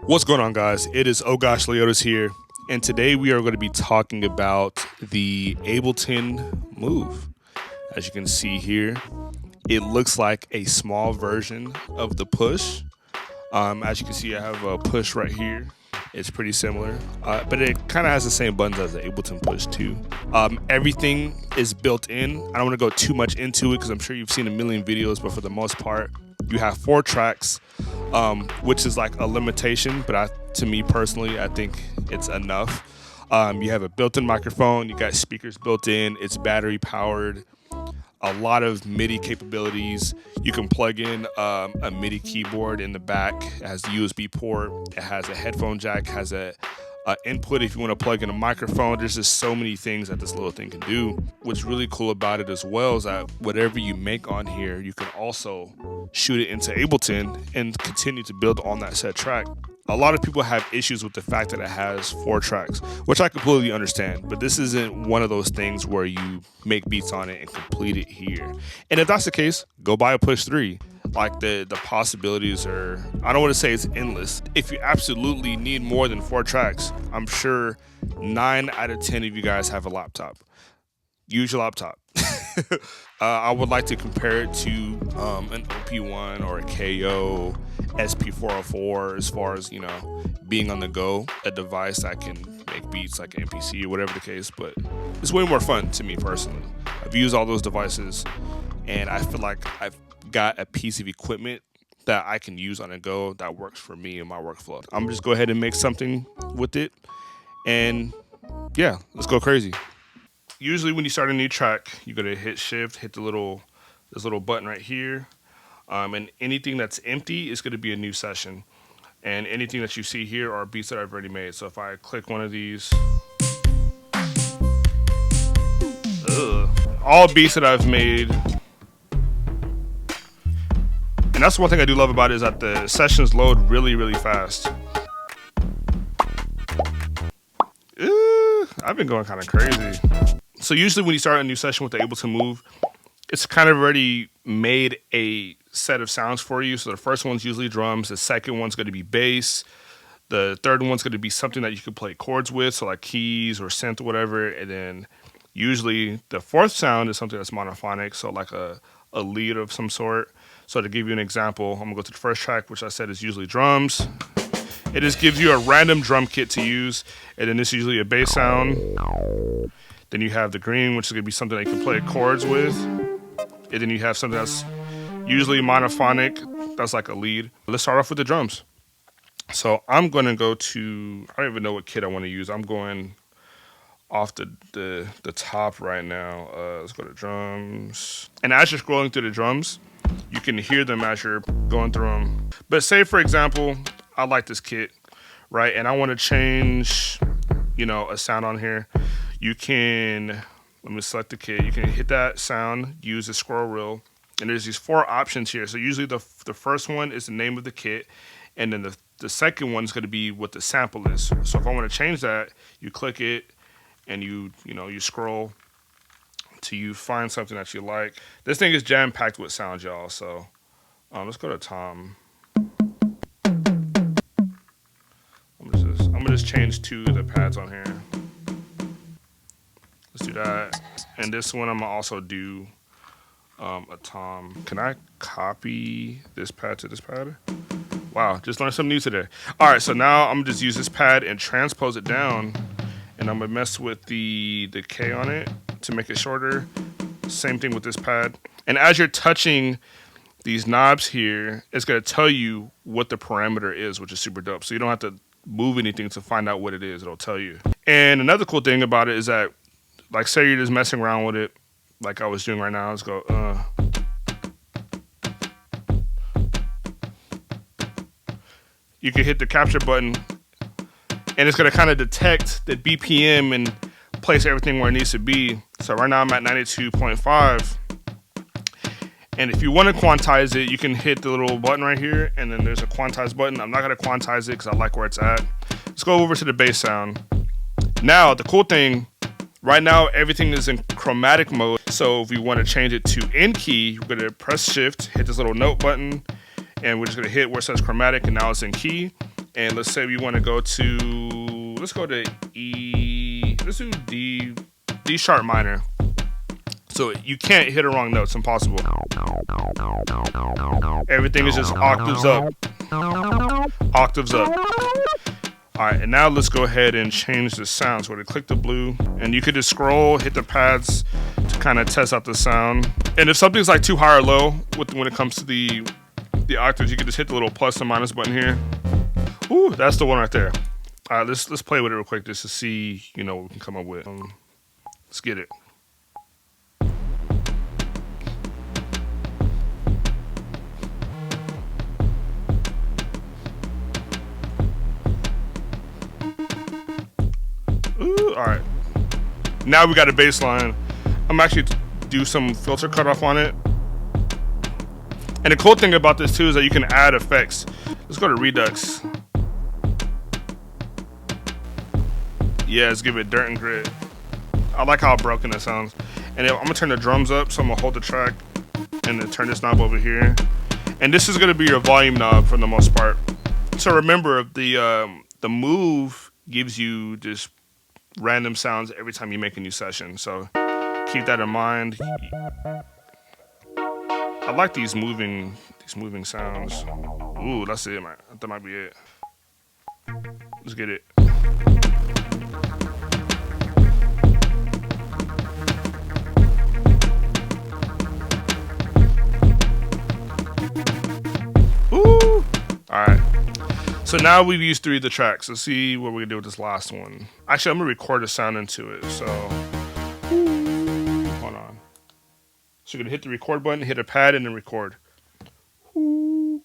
What's going on, guys? It is Oh Gosh Leotus here, and today we are going to be talking about the Ableton Move. As you can see here, it looks like a small version of the push. As you can see, I have a push right here. It's pretty similar, but it kind of has the same buttons as the Ableton push too. Everything is built in. I don't want to go too much into it because I'm sure you've seen a million videos, but for the most part, you have 4 tracks, which is like a limitation, but to me personally, I think it's enough. You have a built-in microphone, you got speakers built in, it's battery powered, a lot of MIDI capabilities. You can plug in a MIDI keyboard in the back. It has the USB port, it has a headphone jack, has a input if you want to plug in a microphone. There's just so many things that this little thing can do. What's really cool about it as well is that whatever you make on here, you can also shoot it into Ableton and continue to build on that set track. A lot of people have issues with the fact that it has 4 tracks, which I completely understand, but this isn't one of those things where you make beats on it and complete it here. And if that's the case, go buy a Push 3. Like the possibilities are, I don't want to say it's endless. If you absolutely need more than 4 tracks, I'm sure 9 out of 10 of you guys have a laptop. Use your laptop. I would like to compare it to an OP1 or a KO, SP404 as far as, being on the go, a device that can make beats like an MPC or whatever the case, but it's way more fun to me personally. I've used all those devices and I feel like I've got a piece of equipment that I can use on the go that works for me and my workflow. I'm gonna just go ahead and make something with it, and yeah, let's go crazy. Usually when you start a new track, you're gonna hit shift, hit this little button right here, and anything that's empty is gonna be a new session, and anything that you see here are beats that I've already made. So if I click one of these, all beats that I've made. And that's one thing I do love about it, is that the sessions load really, really fast. I've been going kind of crazy. So usually when you start a new session with the Ableton Move, it's kind of already made a set of sounds for you. So the first one's usually drums, the second one's going to be bass, the third one's going to be something that you can play chords with, so like keys or synth or whatever, and then usually the fourth sound is something that's monophonic, so like a lead of some sort. So to give you an example, I'm gonna go to the first track, which I said is usually drums. It just gives you a random drum kit to use, and then this is usually a bass sound. Then you have the green, which is gonna be something that you can play chords with. And then you have something that's usually monophonic, that's like a lead. Let's start off with the drums. So I'm gonna go to, I don't even know what kit I wanna use. I'm going off the top right now. Let's go to drums. And as you're scrolling through the drums, you can hear them as you're going through them. But say, for example, I like this kit, right? And I want to change, a sound on here. You can, let me select the kit. You can hit that sound, use the scroll wheel, and there's these 4 options here. So usually the first one is the name of the kit, and then the second one is going to be what the sample is. So if I want to change that, you click it, and you scroll till you find something that you like. This thing is jam-packed with sound, y'all, so let's go to Tom. I'm gonna just change 2 of the pads on here. Let's do that. And this one I'm gonna also do a Tom. Can I copy this pad to this pad? Wow, just learned something new today. All right, so now I'm gonna just use this pad and transpose it down, and I'm gonna mess with the K on it to make it shorter. Same thing with this pad. And as you're touching these knobs here, it's gonna tell you what the parameter is, which is super dope. So you don't have to move anything to find out what it is, it'll tell you. And another cool thing about it is that, like, say you're just messing around with it, like I was doing right now. Let's go, you can hit the capture button, and it's gonna kind of detect the BPM and place everything where it needs to be. So right now I'm at 92.5. And if you want to quantize it, you can hit the little button right here, and then there's a quantize button. I'm not gonna quantize it because I like where it's at. Let's go over to the bass sound. Now, the cool thing, right now everything is in chromatic mode. So if we want to change it to in key, we're gonna press shift, hit this little note button, and we're just gonna hit where it says chromatic, and now it's in key. And let's say we want to go to, let's go to E, let's do D sharp minor. So you can't hit a wrong note, it's impossible. Everything is just octaves up. Octaves up. Alright, and now let's go ahead and change the sound. So we're gonna click the blue, and you could just scroll, hit the pads to kind of test out the sound. And if something's like too high or low when it comes to the octaves, you can just hit the little plus and minus button here. Ooh, that's the one right there. Alright, let's play with it real quick just to see, you know, what we can come up with. Let's get it. Alright, now we got a bass line. I'm actually do some filter cutoff on it. And the cool thing about this too is that you can add effects. Let's go to Redux. Yeah, let's give it dirt and grit. I like how broken it sounds. And I'm gonna turn the drums up, so I'm gonna hold the track and then turn this knob over here. And this is gonna be your volume knob for the most part. So remember, the Move gives you just random sounds every time you make a new session, so keep that in mind. I like these moving sounds. Ooh, that's it, man. That might be it. Let's get it. Ooh. All right. So now we've used 3 of the tracks. Let's see what we can do with this last one. Actually, I'm gonna record a sound into it. So, hold on. So you're gonna hit the record button, hit a pad, and then record. And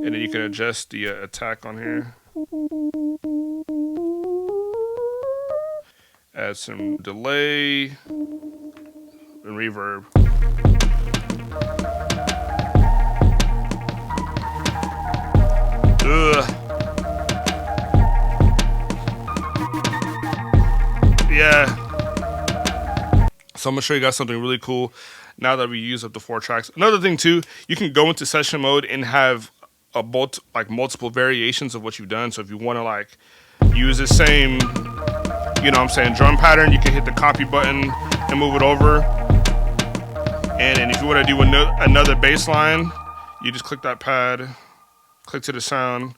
then you can adjust the attack on here. Add some delay and reverb. Yeah. So I'm gonna show you guys something really cool now that we use up the 4 tracks. Another thing too, you can go into session mode and have multiple variations of what you've done. So if you want to like use the same, you know what I'm saying, drum pattern, you can hit the copy button and move it over. And then if you want to do another bass line, you just click that pad, click to the sound,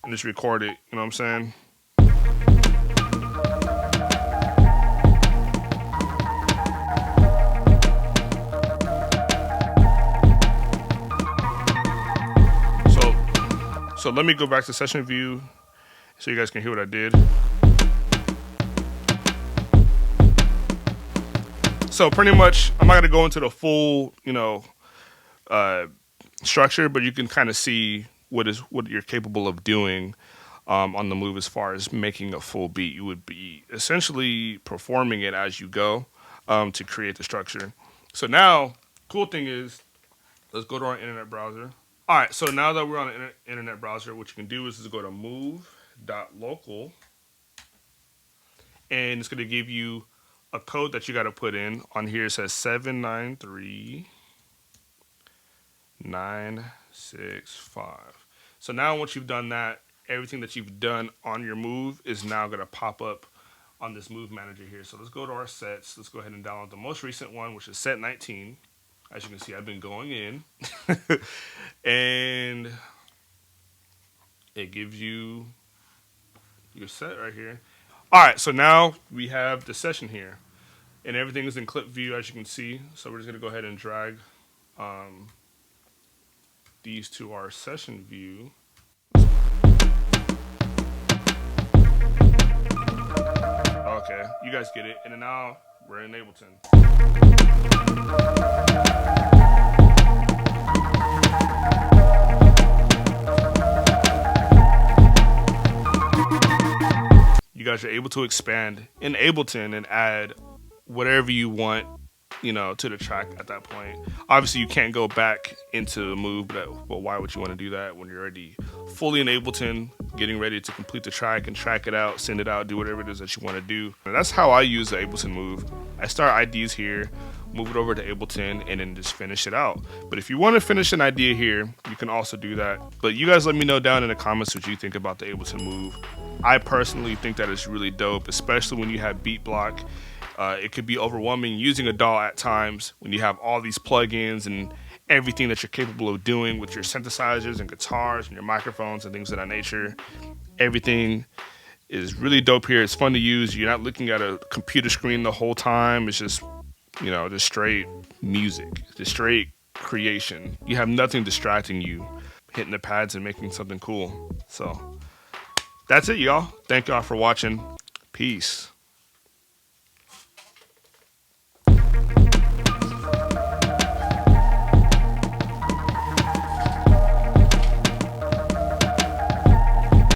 and just record it. You know what I'm saying? So let me go back to session view so you guys can hear what I did. So pretty much, I'm not gonna go into the full, you know, structure, but you can kind of see what you're capable of doing on the Move as far as making a full beat. You would be essentially performing it as you go to create the structure. So now, cool thing is, let's go to our internet browser. All right, so now that we're on the internet browser, what you can do is go to move.local, and it's going to give you a code that you got to put in. On here it says 793965. So now once you've done that, everything that you've done on your Move is now going to pop up on this Move Manager here. So let's go to our sets. Let's go ahead and download the most recent one, which is set 19. As you can see, I've been going in. And it gives you your set right here. All right, so now we have the session here. And everything is in clip view, as you can see. So we're just going to go ahead and drag these to our session view. Okay, you guys get it. And then now we're in Ableton. You guys are able to expand in Ableton and add whatever you want, you know, to the track at that point. Obviously, you can't go back into the Move, but why would you want to do that when you're already fully in Ableton, getting ready to complete the track and track it out, send it out, do whatever it is that you want to do. And that's how I use the Ableton Move. I start IDs here, move it over to Ableton, and then just finish it out. But if you want to finish an idea here, you can also do that. But you guys let me know down in the comments what you think about the Ableton Move. I personally think that it's really dope, especially when you have beat block. It could be overwhelming using a DAW at times when you have all these plugins and everything that you're capable of doing with your synthesizers and guitars and your microphones and things of that nature. Everything is really dope here. It's fun to use. You're not looking at a computer screen the whole time. It's just, you know, just straight music, just straight creation. You have nothing distracting you, hitting the pads and making something cool. So that's it, y'all. Thank y'all for watching. Peace.